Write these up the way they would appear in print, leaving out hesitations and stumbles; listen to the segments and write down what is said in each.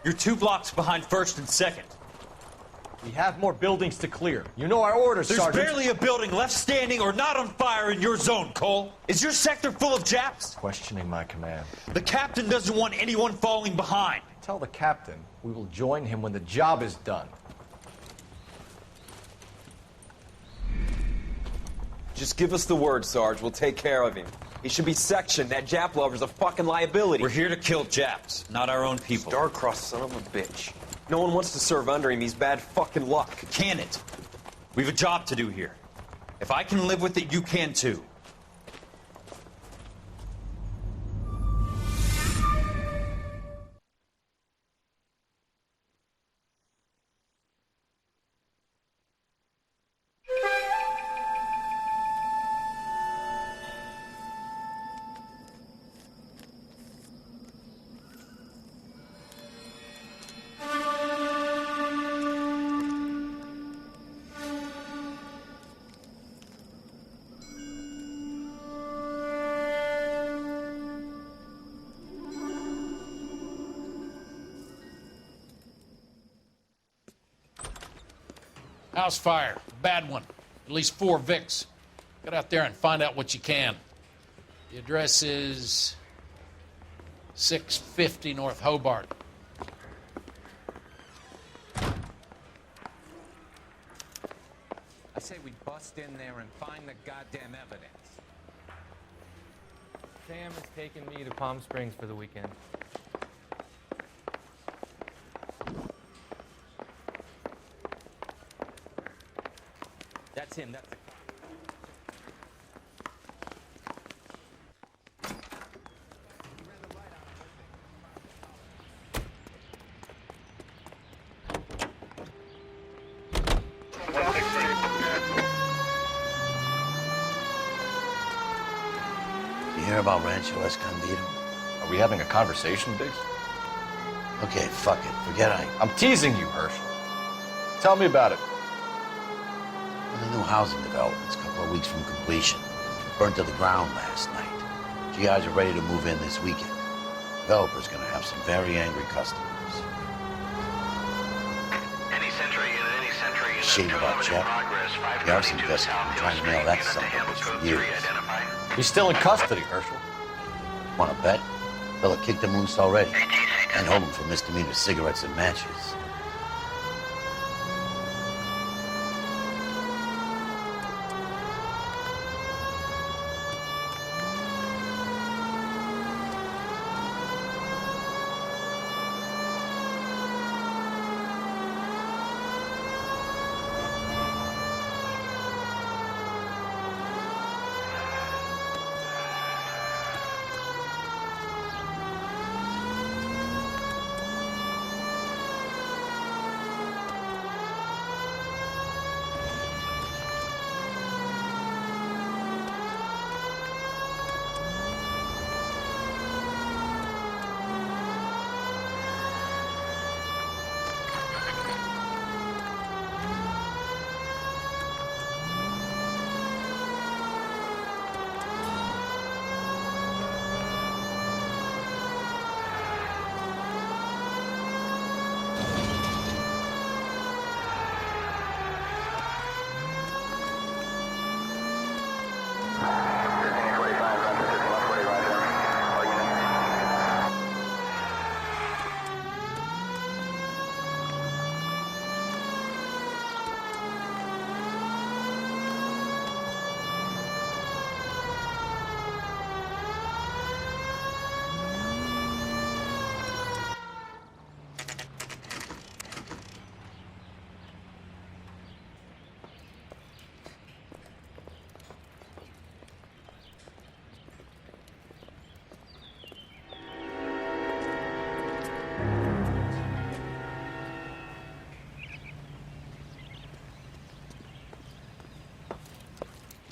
You're 2 blocks behind 1st and 2nd. We have more buildings to clear. You know our orders, There's Sergeant. barely a building left standing or not on fire in your zone, Cole. Is your sector full of Japs? Questioning my command. The captain doesn't want anyone falling behind. Tell the captain we will join him when the job is done. Just give us the word, Sarge. We'll take care of him. He should be sectioned. That Jap lover's a fucking liability. We're here to kill Japs, not our own people. Star-crossed son of a bitch. No one wants to serve under him. He's bad fucking luck. Can it? We've a job to do here. If I can live with it, you can too. House fire, bad one. At least 4 Vicks. Get out there and find out what you can. The address is 650 North Hobart. I say we bust in there and find the goddamn evidence. Sam has taken me to Palm Springs for the weekend. That's him, that's the... You hear about Rancho Escondido? Are we having a conversation, Biggs? Okay, fuck it. Forget I'm teasing you, Herschel. Tell me about it. Well, the new housing development's a couple of weeks from completion. Burned to the ground last night. GIs are ready to move in this weekend. Developer's gonna have some very angry customers. Shame about Jeff. The arson investigator trying to nail that son of a bitch for years. He's still in custody, Herschel. Wanna bet? Fella kicked him loose already. And hold him for misdemeanor cigarettes and matches.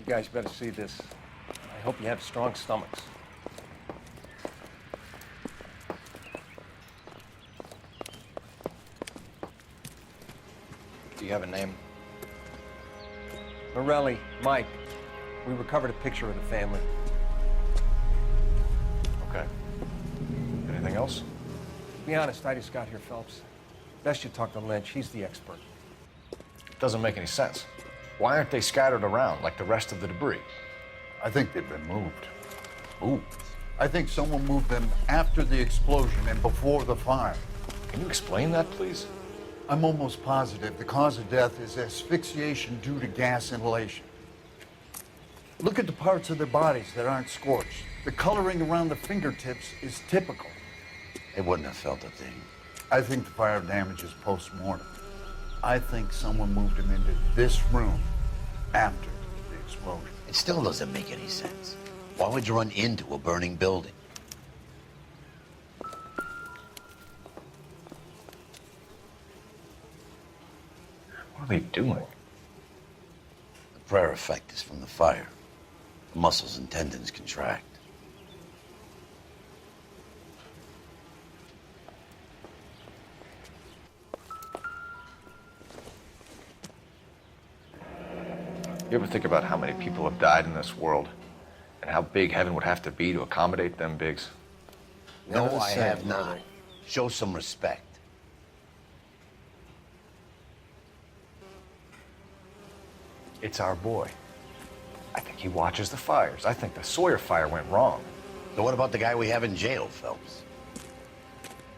You guys better see this. I hope you have strong stomachs. Do you have a name? Morelli, Mike. We recovered a picture of the family. Okay. Anything else? Be honest, I just got here, Phelps. Best you talk to Lynch. He's the expert. Doesn't make any sense. Why aren't they scattered around like the rest of the debris? I think they've been moved. Ooh. I think someone moved them after the explosion and before the fire. Can you explain that, please? I'm almost positive the cause of death is asphyxiation due to gas inhalation. Look at the parts of their bodies that aren't scorched. The coloring around the fingertips is typical. They wouldn't have felt a thing. I think the fire damage is post-mortem. I think someone moved him into this room after the explosion. It still doesn't make any sense. Why would you run into a burning building? What are they doing? The prayer effect is from the fire. The muscles and tendons contract. You ever think about how many people have died in this world? And how big heaven would have to be to accommodate them bigs? No, Never I said, have not. brother. Show some respect. It's our boy. I think he watches the fires. I think the Sawyer fire went wrong. So what about the guy we have in jail, Phelps?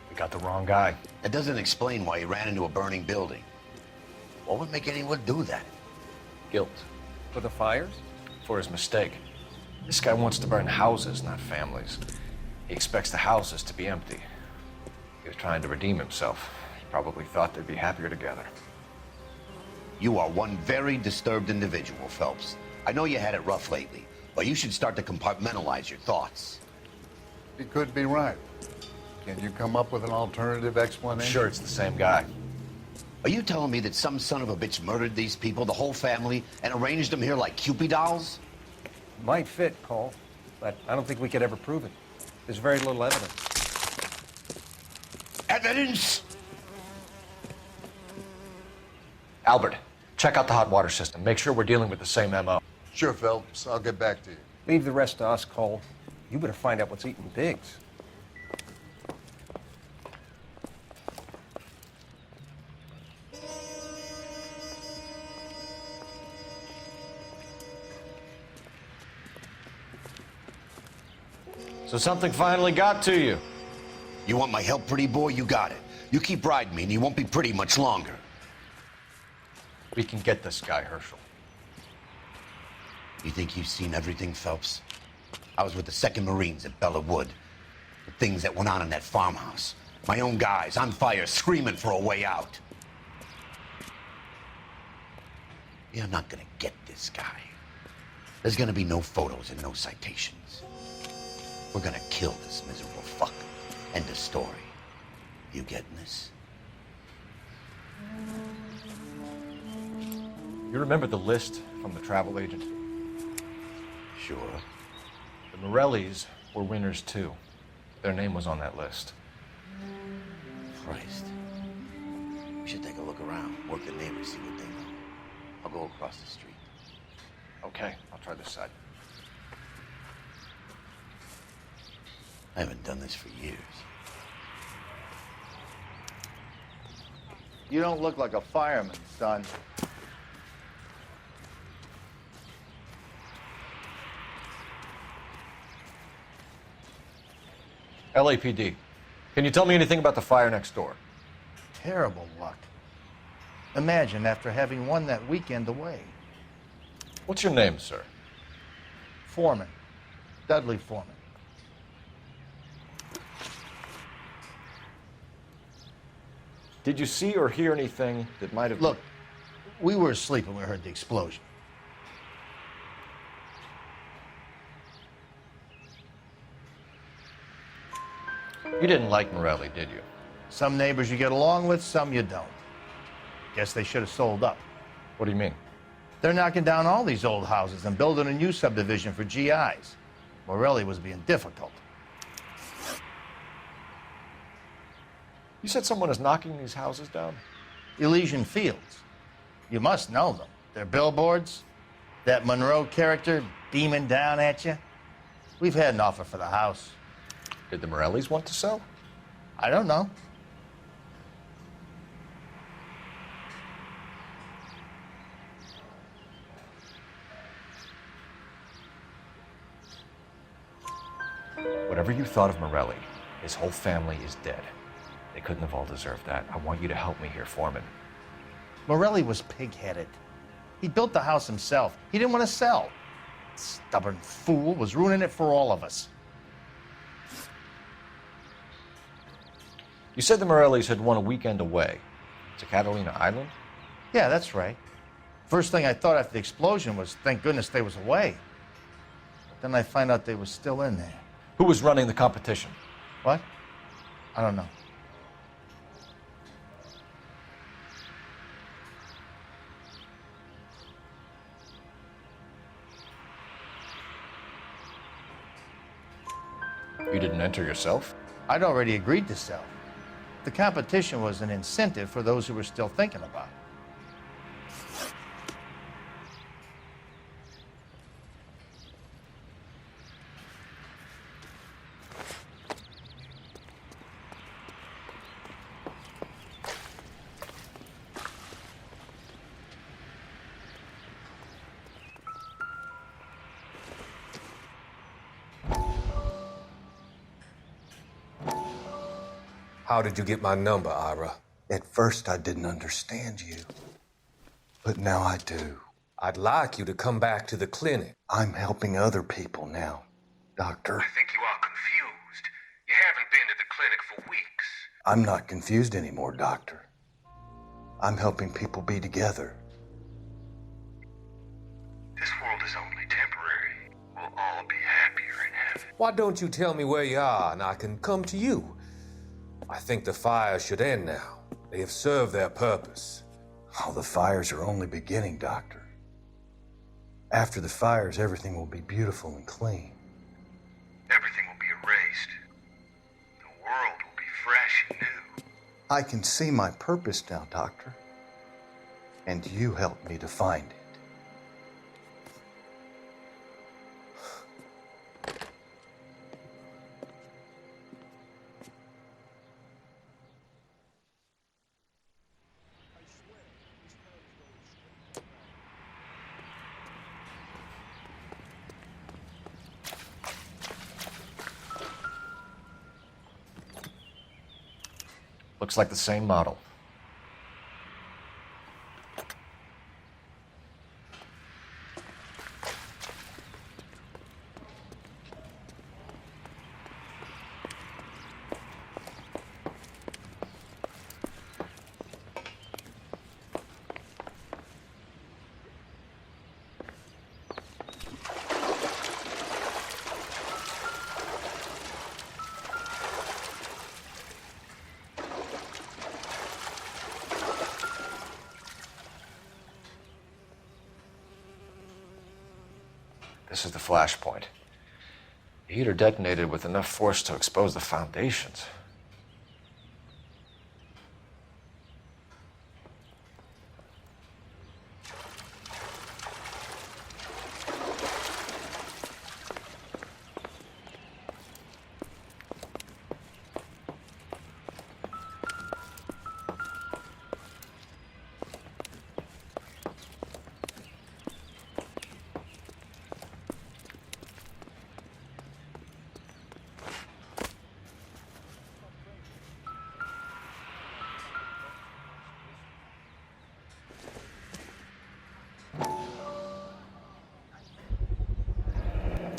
We got the wrong guy. That doesn't explain why he ran into a burning building. What would make anyone do that? Guilt. For the fires? For his mistake. This guy wants to burn houses, not families. He expects the houses to be empty. He was trying to redeem himself. He probably thought they'd be happier together. You are one very disturbed individual, Phelps. I know you had it rough lately, but you should start to compartmentalize your thoughts. He could be right. Can you come up with an alternative I'm explanation? sure it's the same guy. Are you telling me that some son of a bitch murdered these people, the whole family, and arranged them here like Cupid dolls? Might fit, Cole, but I don't think we could ever prove it. There's very little evidence. Evidence? Albert, check out the hot water system. Make sure we're dealing with the same MO. Sure, Phelps. I'll get back to you. Leave the rest to us, Cole. You better find out what's eating pigs. So something finally got to you. You want my help, pretty boy? You got it. You keep riding me, and you won't be pretty much longer. We can get this guy, Herschel. You think you've seen everything, Phelps? I was with the 2nd Marines at Bella Wood. The things that went on in that farmhouse. My own guys on fire, screaming for a way out. You're not gonna get this guy. There's gonna be no photos and no citations. We're gonna kill this miserable fuck. End of story. You getting this? You remember the list from the travel agent? Sure. The Morellis were winners too. Their name was on that list. Christ. We should take a look around, work the neighbors, see what they know. I'll go across the street. Okay, I'll try this side. I haven't done this for years. You don't look like a fireman, son. LAPD. Can you tell me anything about the fire next door? Terrible luck. Imagine after having won that weekend away. What's your name, sir? Foreman. Dudley Foreman. Did you see or hear anything that might have... Look, we were asleep when we heard the explosion. You didn't like Morelli, did you? Some neighbors you get along with, some you don't. Guess they should have sold up. What do you mean? They're knocking down all these old houses and building a new subdivision for GIs. Morelli was being difficult. You said someone is knocking these houses down? Elysian Fields. You must know them. They're billboards. That Monroe character beaming down at you. We've had an offer for the house. Did the Morellis want to sell? I don't know. Whatever you thought of Morelli, his whole family is dead. They couldn't have all deserved that. I want you to help me here, Foreman. Morelli was pig-headed. He built the house himself. He didn't want to sell. Stubborn fool was ruining it for all of us. You said the Morellis had won a weekend away to Catalina Island? Yeah, that's right. First thing I thought after the explosion was, thank goodness they was away. But then I find out they was still in there. Who was running the competition? What? I don't know. You didn't enter yourself? I'd already agreed to sell. The competition was an incentive for those who were still thinking about it. How did you get my number, Ira? At first, I didn't understand you, but now I do. I'd like you to come back to the clinic. I'm helping other people now, Doctor. I think you are confused. You haven't been to the clinic for weeks. I'm not confused anymore, Doctor. I'm helping people be together. This world is only temporary. We'll all be happier in heaven. Why don't you tell me where you are and I can come to you? I think the fires should end now. They have served their purpose. Oh, the fires are only beginning, Doctor. After the fires, everything will be beautiful and clean. Everything will be erased. The world will be fresh and new. I can see my purpose now, Doctor. And you helped me to find it. Looks like the same model. This is the flashpoint. The heater detonated with enough force to expose the foundations.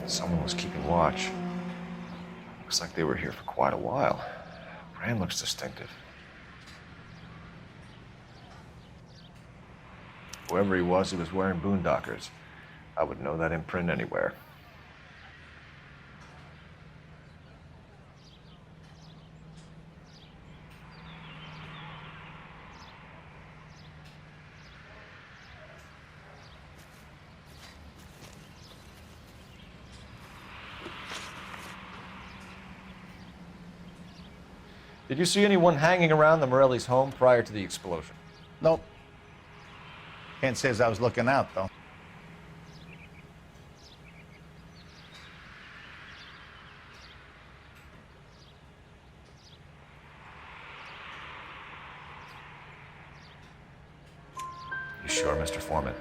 Someone was keeping watch. Looks like they were here for quite a while. Brand looks distinctive. Whoever he was wearing boondockers. I would know that imprint anywhere. Did you see anyone hanging around the Morelli's home prior to the explosion? Nope. Can't say as I was looking out, though. sure, Mr. Foreman.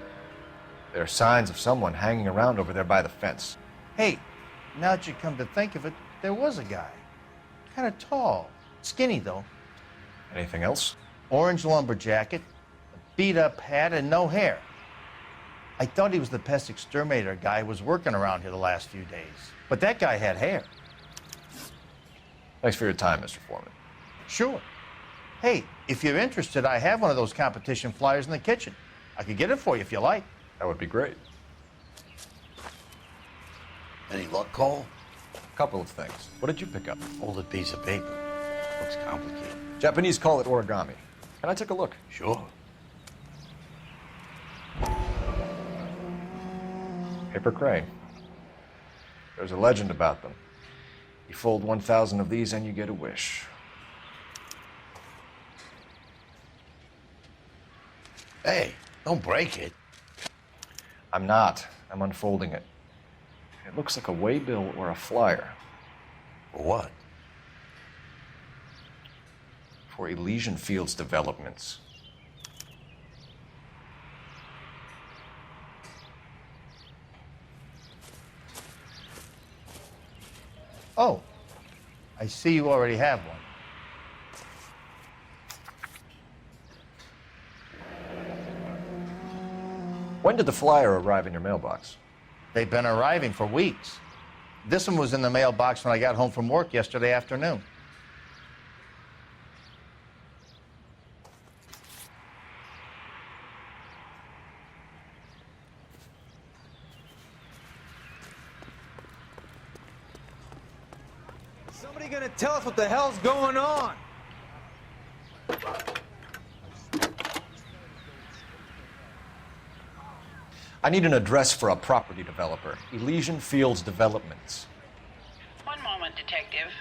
There are signs of someone hanging around over there by the fence. Hey, now that you come to think of it, there was a guy. Kind of tall. Skinny, though. Anything else? Orange lumber jacket, a beat-up hat, and no hair. I thought he was the pest exterminator guy who was working around here the last few days. But that guy had hair. Thanks for your time, Mr. Foreman. Sure. Hey, if you're interested, I have one of those competition flyers in the kitchen. I could get it for you if you like. That would be great. Any luck, Cole? A couple of things. What did you pick up? Folded piece of paper. Looks complicated. Japanese call it origami. Can I take a look? Sure. Paper crane. There's a legend about them. You fold 1,000 of these and you get a wish. Hey, don't break it. I'm not. I'm unfolding it. It looks like a waybill or a flyer. For what? For Elysian Fields developments. Oh, I see you already have one. When did the flyer arrive in your mailbox? They've been arriving for weeks. This one was in the mailbox when I got home from work yesterday afternoon. Somebody gonna tell us what the hell's going on? I need an address for a property developer. Elysian Fields Developments. One moment, Detective.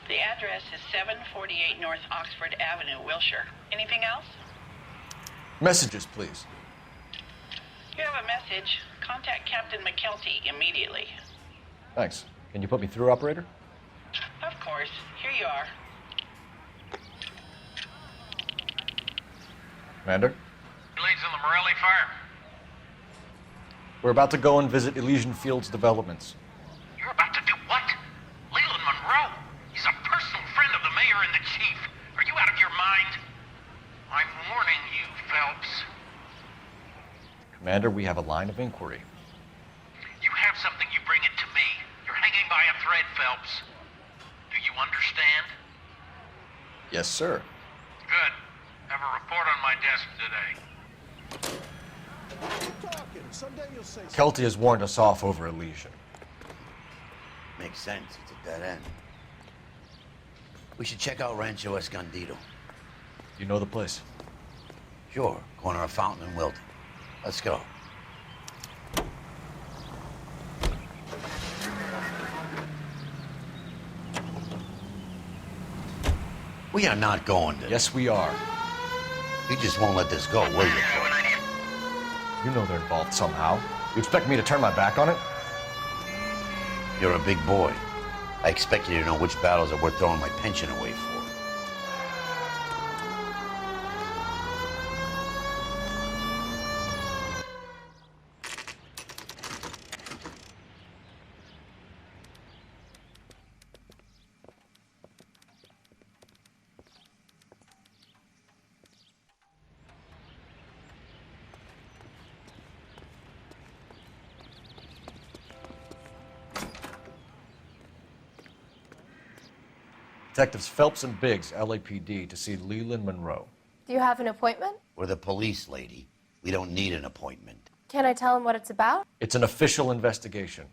The address is 748 North Oxford Avenue, Wilshire. Anything else? Messages, please. You have a message. Contact Captain McKelty immediately. Thanks. Can you put me through, operator? Of course. Here you are. Commander? Leads on the Morelli fire. We're about to go and visit Elysian Fields Developments. You're about to do what? Leland Monroe. He's a personal friend of the mayor and the chief. Are you out of your mind? I'm warning you, Phelps. Commander, we have a line of inquiry. You have something, you bring it to me. You're hanging by a thread, Phelps. Do you understand? Yes, sir. Good. Have a report on my desk today. Kelty has warned us off over Elysian. Makes sense. It's a dead end. We should check out Rancho Escondido. You know the place? Sure. Corner of Fountain and Wilton. Let's go. We are not going to. Yes, we are. You just won't let this go, will you? You know they're involved somehow. You expect me to turn my back on it? You're a big boy. I expect you to know which battles are worth throwing my pension away for. Detectives Phelps and Biggs, LAPD, to see Leland Monroe. Do you have an appointment? We're the police, lady. We don't need an appointment. Can I tell him what it's about? It's an official investigation.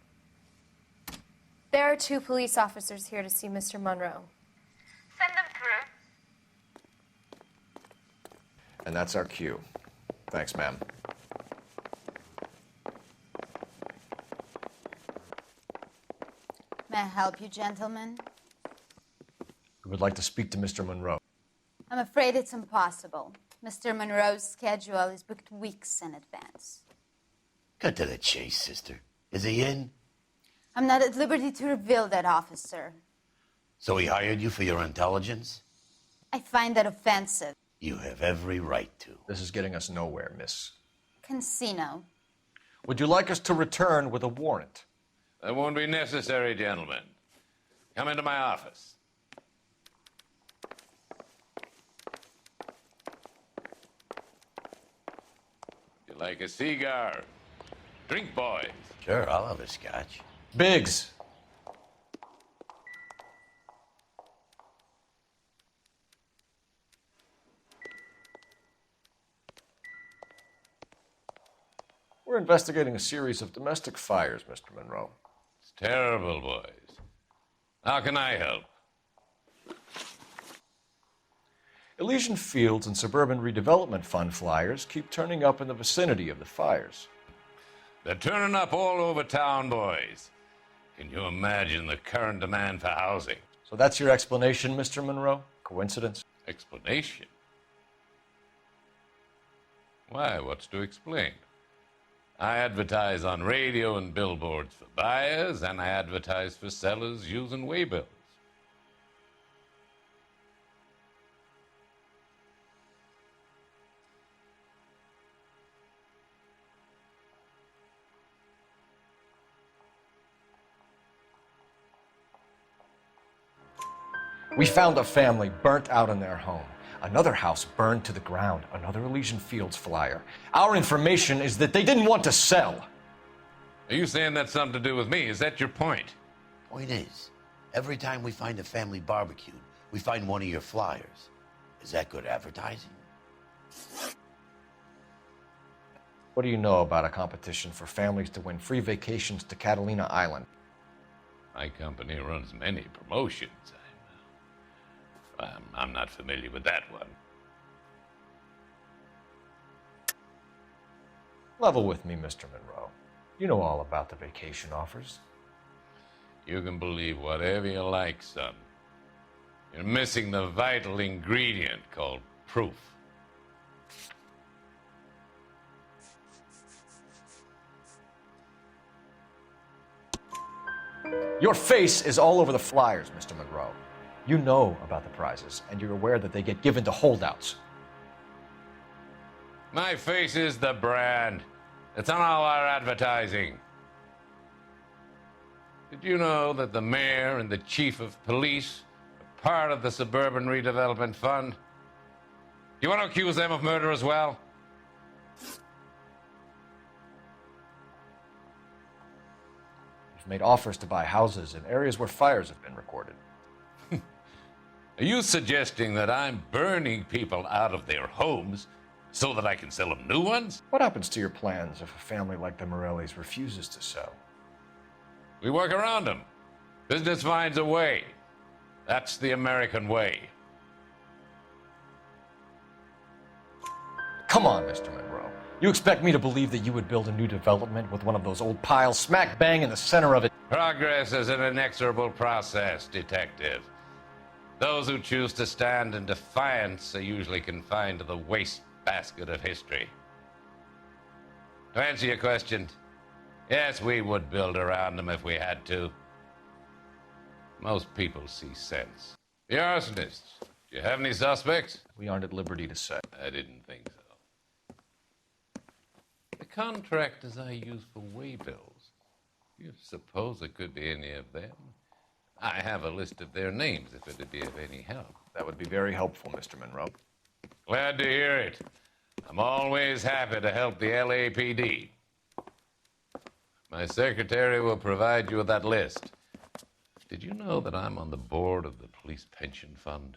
There are 2 police officers here to see Mr. Monroe. Send them through. And that's our cue. Thanks, ma'am. May I help you, gentlemen? We would like to speak to Mr. Monroe. I'm afraid it's impossible. Mr. Monroe's schedule is booked weeks in advance. Cut to the chase, sister. Is he in? I'm not at liberty to reveal that, officer. So he hired you for your intelligence? I find that offensive. You have every right to. This is getting us nowhere, miss. Casino. Would you like us to return with a warrant? That won't be necessary, gentlemen. Come into my office. You like a cigar? Drink, boys. Sure, I'll have a scotch. Biggs. We're investigating a series of domestic fires, Mr. Monroe. It's terrible, boys. How can I help? Elysian Fields and Suburban Redevelopment Fund flyers keep turning up in the vicinity of the fires. They're turning up all over town, boys. Can you imagine the current demand for housing? So that's your explanation, Mr. Monroe? Coincidence? Explanation? Why, what's to explain? I advertise on radio and billboards for buyers, and I advertise for sellers using waybills. We found a family burnt out in their home. Another house burned to the ground. Another Elysian Fields flyer. Our information is that they didn't want to sell. Are you saying that's something to do with me? Is that your point? Point is, every time we find a family barbecued, we find one of your flyers. Is that good advertising? What do you know about a competition for families to win free vacations to Catalina Island? My company runs many promotions. I'm not familiar with that one. Level with me, Mr. Monroe. You know all about the vacation offers. You can believe whatever you like, son. You're missing the vital ingredient called proof. Your face is all over the flyers, Mr. Monroe. You know about the prizes, and you're aware that they get given to holdouts. My face is the brand. It's on all our advertising. Did you know that the mayor and the chief of police are part of the Suburban Redevelopment Fund? Do you want to accuse them of murder as well? You've made offers to buy houses in areas where fires have been recorded. Are you suggesting that I'm burning people out of their homes so that I can sell them new ones? What happens to your plans if a family like the Morellis refuses to sell? We work around them. Business finds a way. That's the American way. Come on, Mr. Monroe. You expect me to believe that you would build a new development with one of those old piles smack bang in the center of it? Progress is an inexorable process, detective. Those who choose to stand in defiance are usually confined to the wastebasket of history. To answer your question, yes, we would build around them if we had to. Most people see sense. The arsonists, do you have any suspects? We aren't at liberty to say. I didn't think so. The contractors I use for waybills, you suppose it could be any of them? I have a list of their names if it'd be of any help. That would be very helpful, Mr. Monroe. Glad to hear it. I'm always happy to help the LAPD. My secretary will provide you with that list. Did you know that I'm on the board of the Police Pension Fund?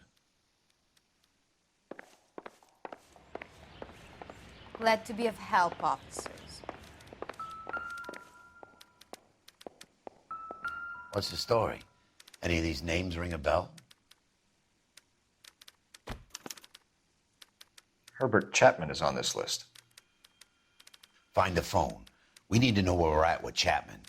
Glad to be of help, officers. What's the story? Any of these names ring a bell? Herbert Chapman is on this list. Find the phone. We need to know where we're at with Chapman.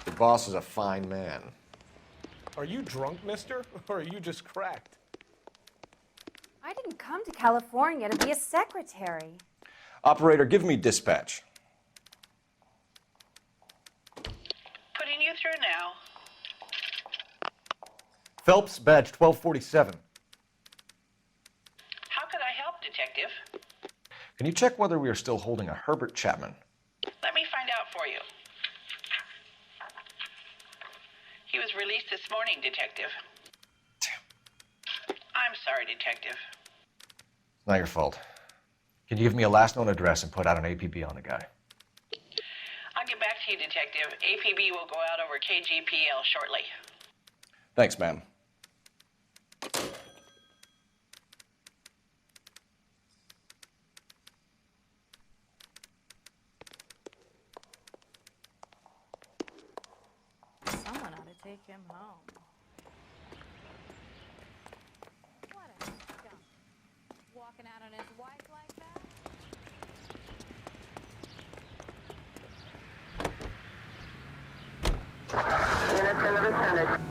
The boss is a fine man. Are you drunk, mister, or are you just cracked? I didn't come to California to be a secretary. Operator, give me dispatch. Putting you through now. Phelps, badge 1247. How could I help, Detective? Can you check whether we are still holding a Herbert Chapman? Let me find out for you. He was released this morning, Detective. Damn. I'm sorry, Detective. It's not your fault. Can you give me a last known address and put out an APB on the guy? I'll get back to you, Detective. APB will go out over KGPL shortly. Thanks, ma'am. Someone ought to take him home. What a skunk. Walking out on his wife like that? Units in the vicinity.